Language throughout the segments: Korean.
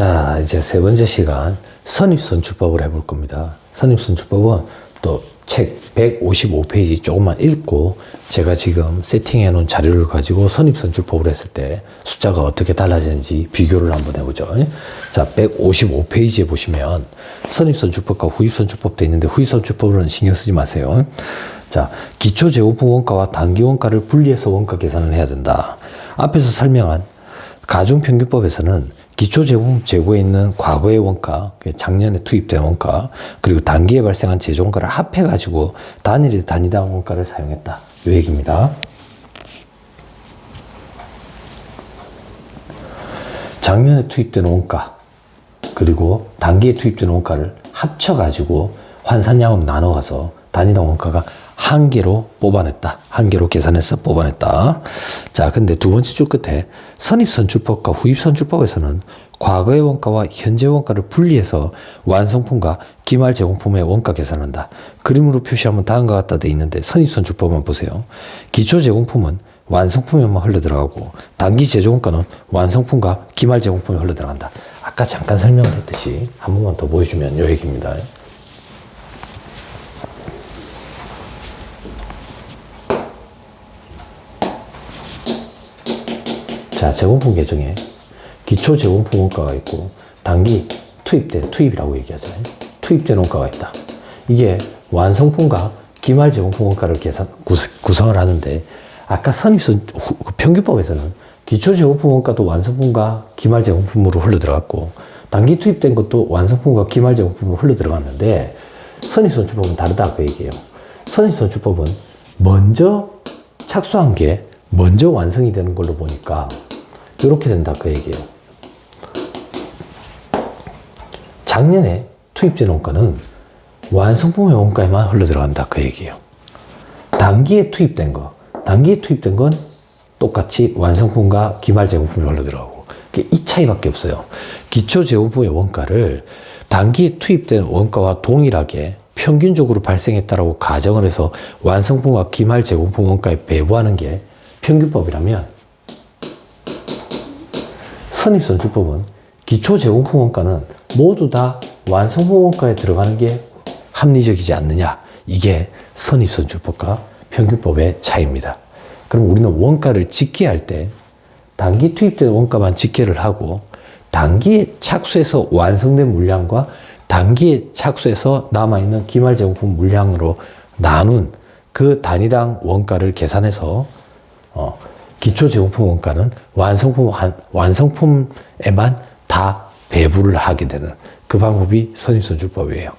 자, 이제 세 번째 시간 선입선출법을 해볼 겁니다. 선입선출법은 또 책 155페이지 조금만 읽고 제가 지금 세팅해 놓은 자료를 가지고 선입선출법을 했을 때 숫자가 어떻게 달라지는지 비교를 한번 해보죠. 자, 155페이지에 보시면 선입선출법과 후입선출법 돼 있는데 후입선출법은 신경 쓰지 마세요. 자, 기초재고품 원가와 단기원가를 분리해서 원가 계산을 해야 된다. 앞에서 설명한 가중평균법에서는 기초재고품 재고에 있는 과거의 원가, 작년에 투입된 원가, 그리고 단기에 발생한 제조원가를 합해가지고 단일의 단위당 원가를 사용했다. 이 얘기입니다. 작년에 투입된 원가, 그리고 단기에 투입된 원가를 합쳐가지고 환산량으로 나눠가서 단위당 원가가 한 개로 뽑아냈다. 한 개로 계산해서 뽑아냈다. 자, 근데 두 번째 줄 끝에 선입선출법과 후입선출법에서는 과거의 원가와 현재 원가를 분리해서 완성품과 기말 제공품의 원가 계산한다. 그림으로 표시하면 다음과 같다 돼 있는데 선입선출법만 보세요. 기초 제공품은 완성품에만 흘러들어가고 단기 제조원가는 완성품과 기말 제공품에 흘러들어간다. 아까 잠깐 설명을 했듯이 한 번만 더 보여주면 요 얘기입니다. 자, 제공품 계정에 기초 제공품 원가가 있고 단기 투입이라고 얘기하잖아요. 투입된 원가가 있다. 이게 완성품과 기말 제공품 원가를 구성을 하는데 아까 평균법에서는 기초 제공품 원가도 완성품과 기말 제공품으로 흘러들어갔고 단기 투입된 것도 완성품과 기말 제공품으로 흘러들어갔는데 선입선출법은 다르다 그 얘기예요. 선입선출법은 먼저 착수한 게 먼저 완성이 되는 걸로 보니까 이렇게 된다 그 얘기예요. 작년에 투입된 원가는 완성품의 원가에만 흘러들어간다 그 얘기예요. 단기에 투입된 건 똑같이 완성품과 기말 제공품이 흘러들어가고 이 차이밖에 없어요. 기초 제공품의 원가를 단기에 투입된 원가와 동일하게 평균적으로 발생했다라고 가정을 해서 완성품과 기말 제공품 원가에 배부하는 게 평균법이라면 선입선출법은 기초 제공품 원가는 모두 다 완성품 원가에 들어가는 게 합리적이지 않느냐. 이게 선입선출법과 평균법의 차이입니다. 그럼 우리는 원가를 집계할 때 단기 투입된 원가만 집계를 하고 단기에 착수해서 완성된 물량과 단기에 착수해서 남아있는 기말 제공품 물량으로 나눈 그 단위당 원가를 계산해서 기초 제공품 원가는 완성품에만 다 배부를 하게 되는 그 방법이 선입선출법이에요.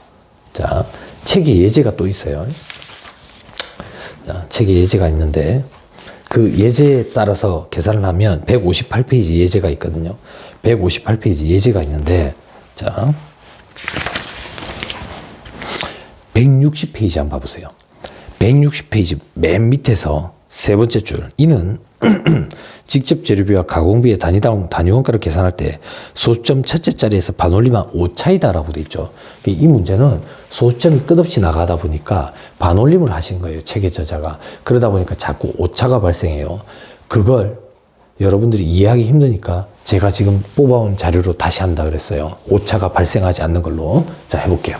자, 책에 예제가 또 있어요. 자, 책에 예제가 있는데 그 예제에 따라서 계산을 하면 158페이지 예제가 있거든요. 158페이지 예제가 있는데 자, 160페이지 한번 봐보세요. 160페이지 맨 밑에서 세 번째 줄. 이는 직접 재료비와 가공비의 단위원가를 계산할 때 소수점 첫째 자리에서 반올림한 오차이다라고 돼 있죠. 이 문제는 소수점이 끝없이 나가다 보니까 반올림을 하신 거예요. 책의 저자가. 그러다 보니까 자꾸 오차가 발생해요. 그걸 여러분들이 이해하기 힘드니까 제가 지금 뽑아온 자료로 다시 한다 그랬어요. 오차가 발생하지 않는 걸로. 자, 해볼게요.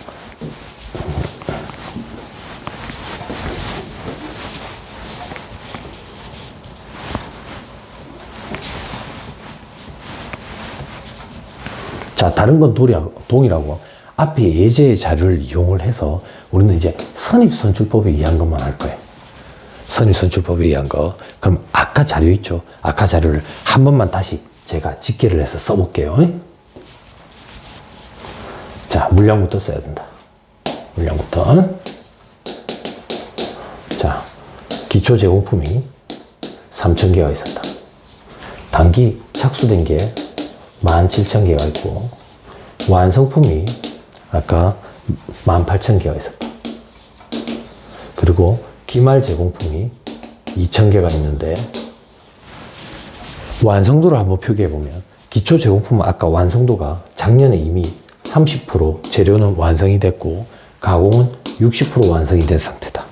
자, 다른 건 동일하고 앞에 예제의 자료를 이용을 해서 우리는 이제 선입선출법에 의한 것만 할 거예요. 선입선출법에 의한 거. 그럼 아까 자료 있죠? 아까 자료를 한 번만 다시 제가 집계를 해서 써볼게요. 자, 물량부터 써야 된다. 물량부터. 자, 기초 제공품이 3,000개가 있었다. 단기 착수된 게 17,000개가 있고 완성품이 아까 18,000개가 있었다. 그리고 기말 제공품이 2,000개가 있는데 완성도를 한번 표기해 보면 기초 제공품은 아까 완성도가 작년에 이미 30% 재료는 완성이 됐고 가공은 60% 완성이 된 상태다.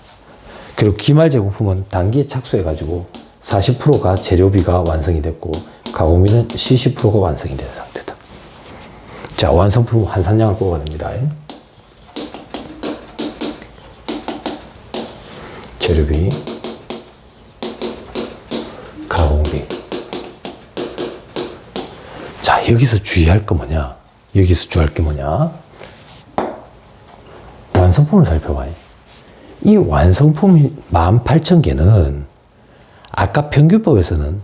그리고 기말 제공품은 단기에 착수해 가지고 40%가 재료비가 완성이 됐고 가공비는 70%가 완성이 된 상태다. 자, 완성품 환산량을 뽑아냅니다. 재료비, 가공비. 자, 여기서 주의할 거 뭐냐? 여기서 주의할 게 뭐냐? 완성품을 살펴봐요. 이 완성품이 18,000개는 아까 평균법에서는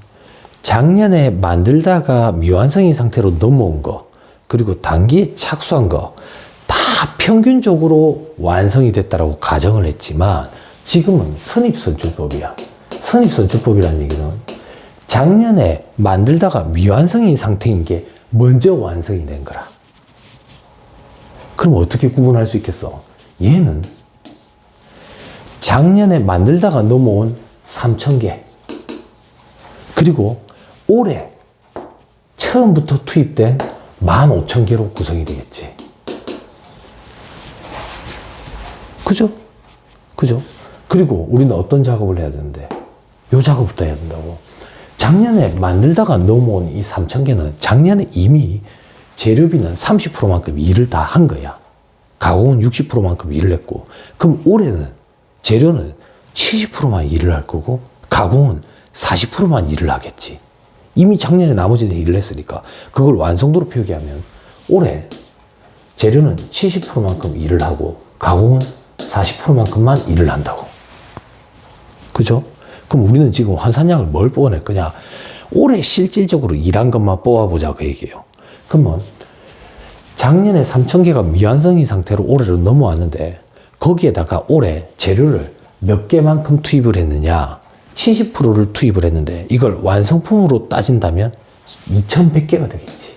작년에 만들다가 미완성인 상태로 넘어온 거, 그리고 단기에 착수한 거, 다 평균적으로 완성이 됐다라고 가정을 했지만, 지금은 선입선출법이야. 선입선출법이라는 얘기는 작년에 만들다가 미완성인 상태인 게 먼저 완성이 된 거라. 그럼 어떻게 구분할 수 있겠어? 얘는 작년에 만들다가 넘어온 3,000개, 그리고 올해 처음부터 투입된 15,000개로 구성이 되겠지. 그죠? 그죠? 그리고 우리는 어떤 작업을 해야 되는데? 요 작업부터 해야 된다고. 작년에 만들다가 넘어온 이 3,000개는 작년에 이미 재료비는 30%만큼 일을 다 한 거야. 가공은 60%만큼 일을 했고, 그럼 올해는 재료는 70%만 일을 할 거고, 가공은 40%만 일을 하겠지. 이미 작년에 나머지는 일을 했으니까 그걸 완성도로 표기하면 올해 재료는 70%만큼 일을 하고 가공은 40%만큼만 일을 한다고. 그죠? 그럼 우리는 지금 환산량을 뭘 뽑아낼 거냐? 올해 실질적으로 일한 것만 뽑아보자 그 얘기예요. 그러면 작년에 3,000개가 미완성인 상태로 올해로 넘어왔는데 거기에다가 올해 재료를 몇 개만큼 투입을 했느냐? 70%를 투입을 했는데 이걸 완성품으로 따진다면 2,100개가 되겠지.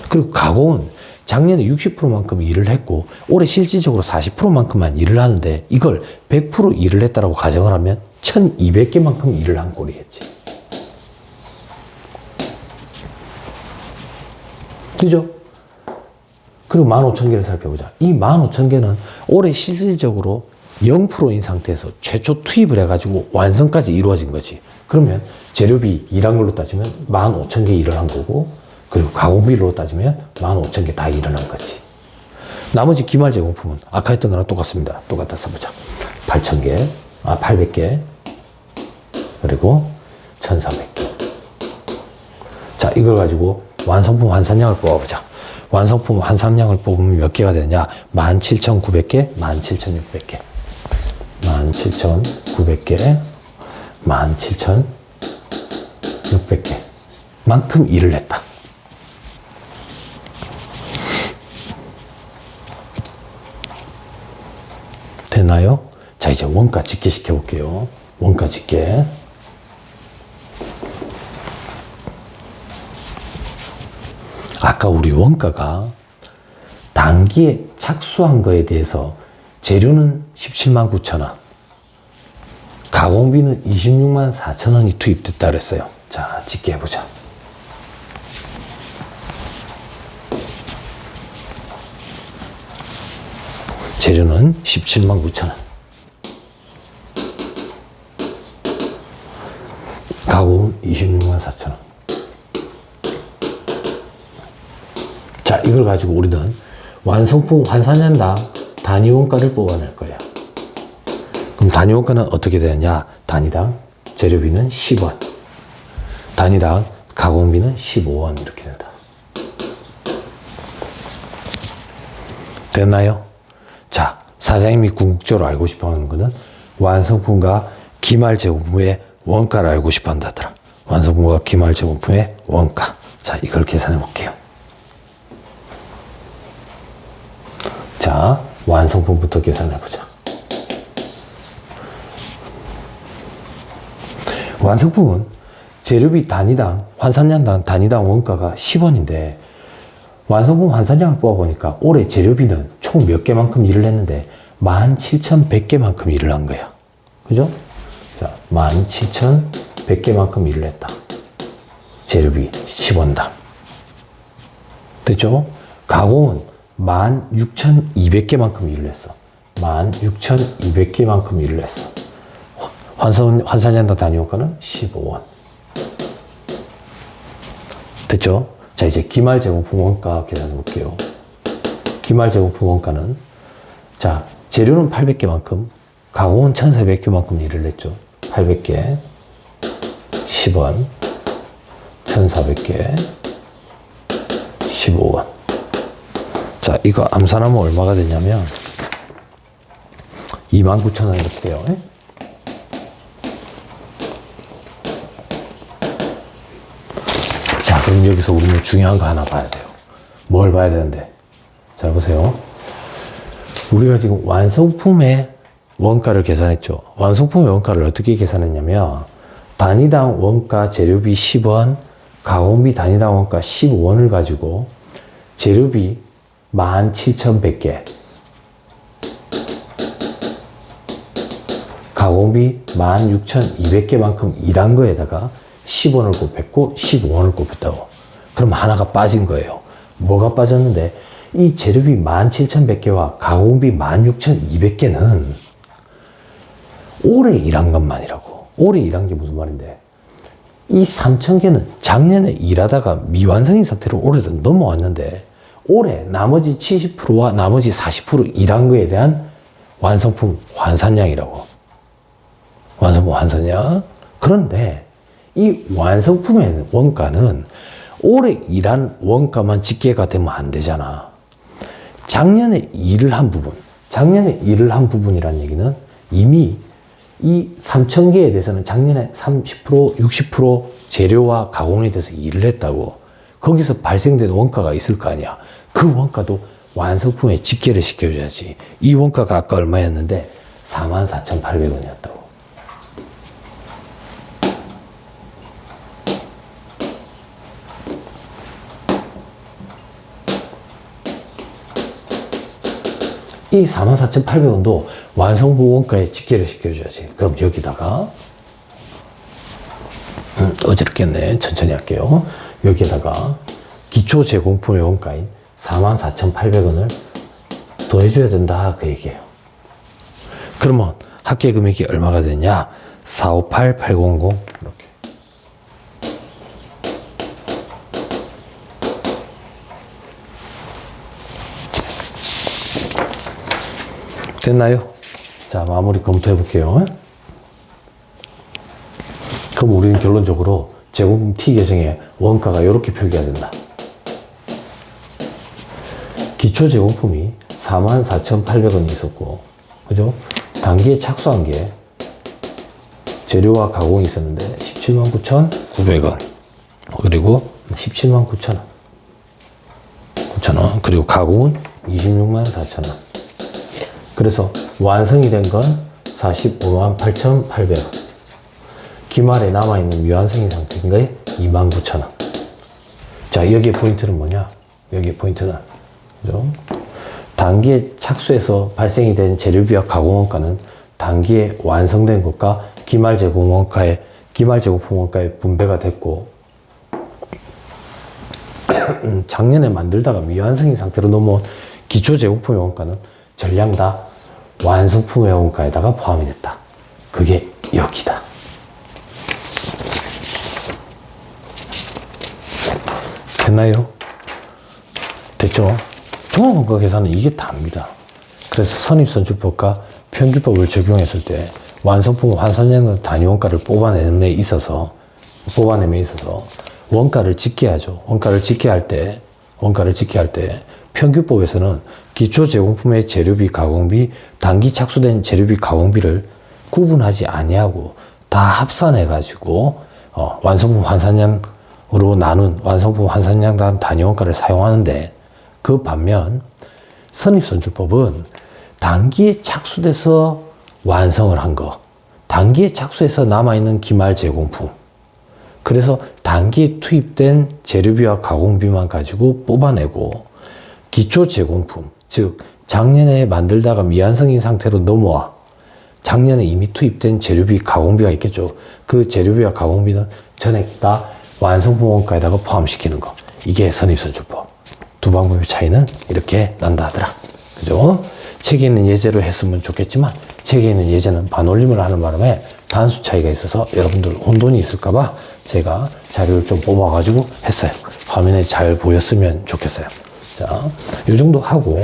그리고 가공은 작년에 60%만큼 일을 했고 올해 실질적으로 40%만큼만 일을 하는데 이걸 100% 일을 했다고 가정을 하면 1,200개만큼 일을 한 꼴이겠지. 그죠? 그리고 15,000개를 살펴보자. 이 15,000개는 올해 실질적으로 0%인 상태에서 최초 투입을 해가지고 완성까지 이루어진 거지. 그러면 재료비 일한 걸로 따지면 15,000개 일을 한 거고, 그리고 가공비로 따지면 15,000개 다 일을 한 거지. 나머지 기말 제공품은 아까 했던 거랑 똑같습니다. 똑같다 써보자. 800개, 그리고 1,400개. 자, 이걸 가지고 완성품 환산량을 뽑아보자. 완성품 환산량을 뽑으면 몇 개가 되느냐? 17,900개, 17,600개. 17,900개, 17,600개 만큼 일을 했다. 됐나요? 자, 이제 원가 집계 시켜볼게요. 원가 집계. 아까 우리 원가가 단기에 착수한 거에 대해서 재료는 17만 9천 원, 가공비는 26만 4천 원이 투입됐다 그랬어요. 자, 집계해보자. 재료는 17만 9천 원, 가공은 26만 4천 원. 자, 이걸 가지고 우리는 완성품 환산량당 단위 원가를 뽑아낼 거야. 그럼 단위 원가는 어떻게 되느냐? 단위당 재료비는 10원, 단위당 가공비는 15원 이렇게 된다. 됐나요? 자, 사장님이 궁극적으로 알고 싶어 하는 거는 완성품과 기말 제공품의 원가를 알고 싶어 한다더라. 완성품과 기말 제공품의 원가. 자, 이걸 계산해 볼게요. 자, 완성품부터 계산해보자. 완성품은 재료비 단위당, 환산량당 단위당 원가가 10원인데 완성품 환산량을 뽑아보니까 올해 재료비는 총 몇 개만큼 일을 했는데 17,100개만큼 일을 한 거야. 그죠? 자, 17,100개만큼 일을 했다. 재료비 10원당. 됐죠? 가공은 16,200개만큼 일을 했어. 16,200개만큼 일을 했어. 환산량당 단위 원가는 15원. 됐죠? 자, 자, 이제 기말 제공품 원가 계산해 볼게요. 기말 제공품 원가는, 자, 재료는 800개만큼, 가공은 1400개만큼 일을 했죠. 800개, 10원, 1400개, 15원. 자, 이거 암산하면 얼마가 되냐면, 29,000원 이렇게 돼요. 자, 그럼 여기서 우리는 중요한 거 하나 봐야 돼요. 뭘 봐야 되는데? 잘 보세요. 우리가 지금 완성품의 원가를 계산했죠. 완성품의 원가를 어떻게 계산했냐면, 단위당 원가 재료비 10원, 가공비 단위당 원가 15원을 가지고 재료비 17,100개, 가공비 16,200개만큼 일한 거에다가 10원을 곱했고 15원을 곱했다고. 그럼 하나가 빠진 거예요. 뭐가 빠졌는데, 이 재료비 17,100개와 가공비 16,200개는 올해 일한 것만이라고. 올해 일한 게 무슨 말인데, 이 3,000개는 작년에 일하다가 미완성인 상태로 올해도 넘어왔는데, 올해 나머지 70%와 나머지 40% 일한 거에 대한 완성품 환산량이라고. 완성품 환산량. 그런데 이 완성품의 원가는 올해 일한 원가만 집계가 되면 안 되잖아. 작년에 일을 한 부분, 작년에 일을 한 부분이란 얘기는 이미 이 3,000개에 대해서는 작년에 30%, 60% 재료와 가공에 대해서 일을 했다고. 거기서 발생된 원가가 있을 거 아니야. 그 원가도 완성품에 집계를 시켜줘야지. 이 원가가 아까 얼마였는데 44,800원이었다고. 이 44,800원도 완성품 원가에 집계를 시켜줘야지. 그럼 여기다가 어지럽겠네. 천천히 할게요. 여기에다가 기초 제공품의 원가인 44,800원을 더해줘야 된다. 그 얘기예요. 그러면 합계 금액이 얼마가 되냐? 458800 이렇게. 됐나요? 자, 마무리 검토해 볼게요. 그럼 우리는 결론적으로 제공품 T 계정에 원가가 이렇게 표기가 된다. 기초 제공품이 44,800원이 있었고, 그죠? 단기에 착수한 게 재료와 가공이 있었는데 179,900원, 그리고 179,000원, 그리고 가공은 264,000원. 그래서 완성이 된 건 458,800원. 기말에 남아있는 미완성인 상태인 거에 29,000원. 자, 여기에 포인트는 뭐냐? 여기에 포인트는, 그죠? 단기에 착수해서 발생이 된 재료비와 가공원가는 단기에 완성된 것과 기말 제공원가에, 기말 제공품 원가에 분배가 됐고, 작년에 만들다가 미완성인 상태로 넘어온 기초 제공품의 원가는 전량 다 완성품의 원가에다가 포함이 됐다. 그게 여기다. 됐나요? 됐죠? 종합원가 계산은 이게 답니다. 그래서 선입선출법과 평균법을 적용했을 때 완성품 환산량 단위원가를 뽑아내는 데 있어서 원가를 집계하죠. 원가를 집계할 때 평균법에서는 기초 제공품의 재료비, 가공비, 단기 착수된 재료비, 가공비를 구분하지 아니하고 다 합산해가지고 완성품 환산량으로 나눈 완성품 환산량 단위원가를 사용하는데, 그 반면 선입선출법은 단기에 착수돼서 완성을 한 거, 단기에 착수해서 남아있는 기말 제공품, 그래서 단기에 투입된 재료비와 가공비만 가지고 뽑아내고, 기초 제공품, 즉 작년에 만들다가 미완성인 상태로 넘어와 작년에 이미 투입된 재료비, 가공비가 있겠죠. 그 재료비와 가공비는 전액 다 완성품 원가에다가 포함시키는 거. 이게 선입선출법. 두 방법의 차이는 이렇게 난다 하더라. 그죠? 책에 있는 예제로 했으면 좋겠지만, 책에 있는 예제는 반올림을 하는 바람에 단수 차이가 있어서 여러분들 혼돈이 있을까봐 제가 자료를 좀 뽑아가지고 했어요. 화면에 잘 보였으면 좋겠어요. 자, 요 정도 하고,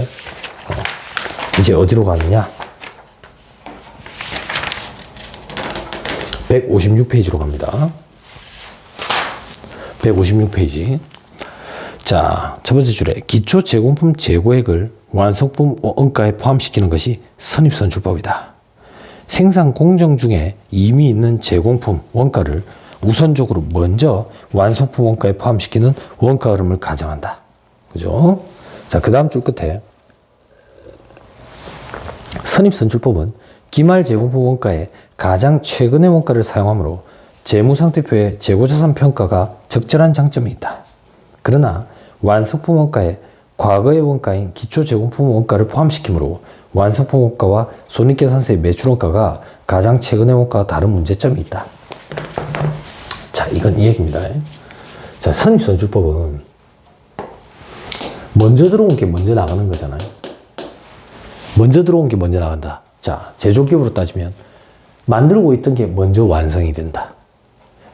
이제 어디로 가느냐? 156페이지로 갑니다. 156페이지. 자, 첫 번째 줄에 기초 제공품 재고액을 완성품 원가에 포함시키는 것이 선입선출법이다. 생산 공정 중에 이미 있는 제공품 원가를 우선적으로 먼저 완성품 원가에 포함시키는 원가 흐름을 가정한다. 그죠? 자, 그 다음 줄 끝에 선입선출법은 기말 제공품 원가에 가장 최근의 원가를 사용하므로 재무상태표의 재고자산 평가가 적절한 장점이 있다. 그러나 완성품 원가에 과거의 원가인 기초제공품 원가를 포함시키므로 완성품 원가와 손익계산서의 매출 원가가 가장 최근의 원가와 다른 문제점이 있다. 자, 이건 이 얘기입니다. 자, 선입선출법은 먼저 들어온 게 먼저 나가는 거잖아요. 먼저 들어온 게 먼저 나간다. 자, 제조기업으로 따지면 만들고 있던 게 먼저 완성이 된다.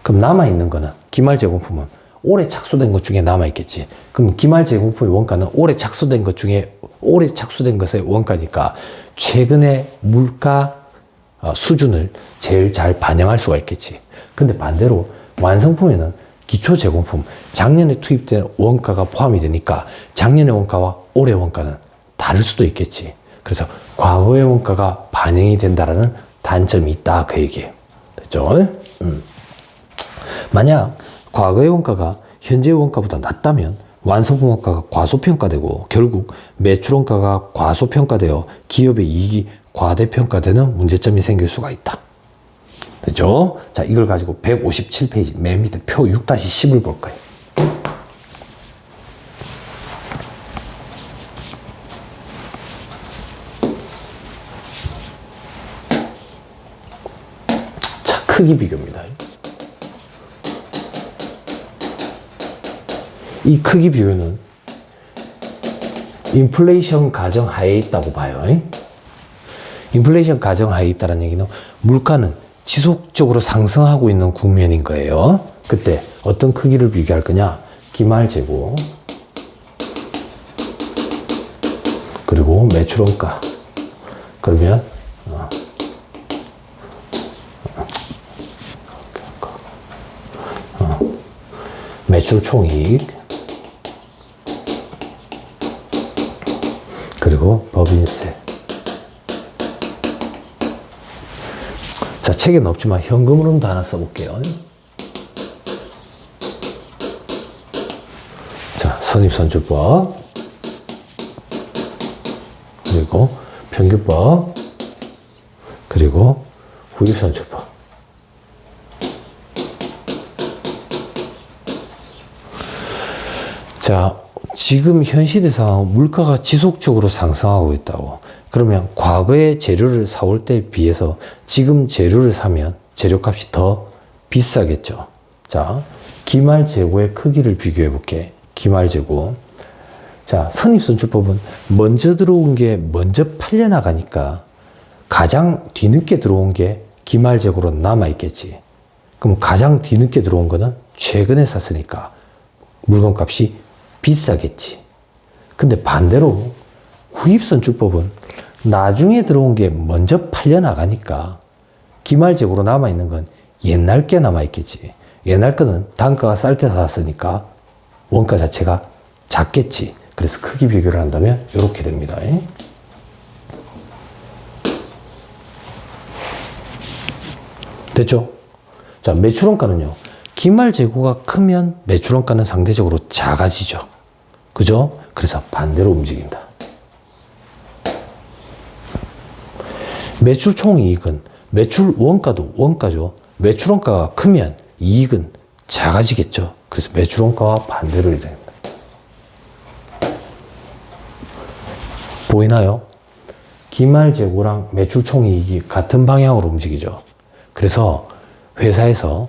그럼 남아있는 거는, 기말 제공품은 올해 착수된 것 중에 남아있겠지. 그럼 기말 제공품의 원가는 올해 착수된 것 중에, 올해 착수된 것의 원가니까 최근의 물가 수준을 제일 잘 반영할 수가 있겠지. 근데 반대로 완성품에는 기초 제공품, 작년에 투입된 원가가 포함이 되니까 작년의 원가와 올해 원가는 다를 수도 있겠지. 그래서 과거의 원가가 반영이 된다라는 단점이 있다, 그 얘기예요. 됐죠? 만약 과거의 원가가 현재의 원가보다 낮다면 완성품 원가가 과소평가되고 결국 매출 원가가 과소평가되어 기업의 이익이 과대평가되는 문제점이 생길 수가 있다. 됐죠? 자, 이걸 가지고 157페이지 맨 밑에 표 6-10을 볼 거예요. 자, 크기 비교입니다. 이 크기 비교는 인플레이션 가정 하에 있다고 봐요. 인플레이션 가정 하에 있다는 얘기는 물가는 지속적으로 상승하고 있는 국면인 거예요. 그때 어떤 크기를 비교할 거냐? 기말 재고 그리고 매출 원가. 그러면 매출 총이익 그리고 법인세. 자, 책에는 없지만 현금으로도 하나 써볼게요. 자, 선입선출법 그리고 평균법 그리고 후입선출법. 자, 지금 현 시대 상황은 물가가 지속적으로 상승하고 있다고. 그러면 과거에 재료를 사올 때에 비해서 지금 재료를 사면 재료값이 더 비싸겠죠. 자, 기말 재고의 크기를 비교해 볼게. 기말 재고. 자, 선입선출법은 먼저 들어온 게 먼저 팔려나가니까 가장 뒤늦게 들어온 게 기말 재고로 남아있겠지. 그럼 가장 뒤늦게 들어온 거는 최근에 샀으니까 물건값이 비싸겠지. 근데 반대로 후입선출법은 나중에 들어온 게 먼저 팔려나가니까 기말 재고로 남아있는 건 옛날 게 남아있겠지. 옛날 거는 단가가 쌀 때 샀으니까 원가 자체가 작겠지. 그래서 크기 비교를 한다면 이렇게 됩니다. 됐죠? 자, 매출 원가는요. 기말 재고가 크면 매출 원가는 상대적으로 작아지죠. 그죠? 그래서 반대로 움직인다. 매출 총이익은 매출 원가도 원가죠. 매출 원가가 크면 이익은 작아지겠죠. 그래서 매출 원가와 반대로 일어납니다. 보이나요? 기말 재고랑 매출 총이익이 같은 방향으로 움직이죠. 그래서 회사에서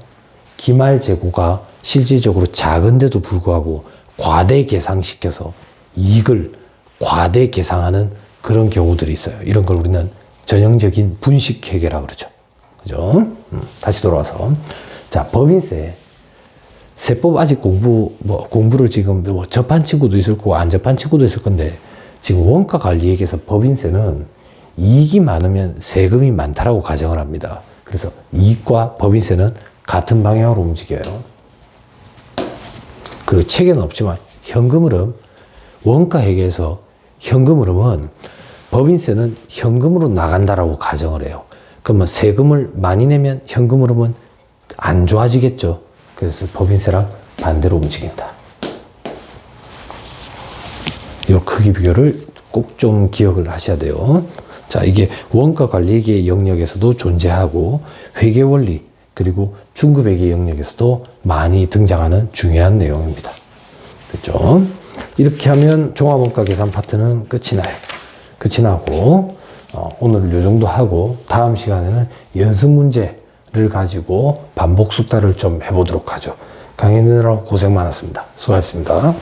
기말 재고가 실질적으로 작은데도 불구하고 과대 계상시켜서 이익을 과대 계상하는 그런 경우들이 있어요. 이런 걸 우리는 전형적인 분식회계라 그러죠. 그죠? 다시 돌아와서. 자, 법인세. 세법 아직 공부를 지금 접한 친구도 있을 거고 안 접한 친구도 있을 건데, 지금 원가 관리액에서 법인세는 이익이 많으면 세금이 많다라고 가정을 합니다. 그래서 이익과 법인세는 같은 방향으로 움직여요. 그리고 책에는 없지만 현금 흐름, 원가액에서 현금 흐름은 법인세는 현금으로 나간다라고 가정을 해요. 그러면 세금을 많이 내면 현금 흐름은 안 좋아지겠죠. 그래서 법인세랑 반대로 움직인다. 이 크기 비교를 꼭 좀 기억을 하셔야 돼요. 자, 이게 원가 관리액의 영역에서도 존재하고 회계 원리 그리고 중급회계 영역에서도 많이 등장하는 중요한 내용입니다. 됐죠? 이렇게 하면 종합원가 계산 파트는 끝이 나요. 끝이 나고 오늘 이 정도 하고 다음 시간에는 연습 문제를 가지고 반복 숙달을 좀 해보도록 하죠. 강의 듣느라고 고생 많았습니다. 수고하셨습니다.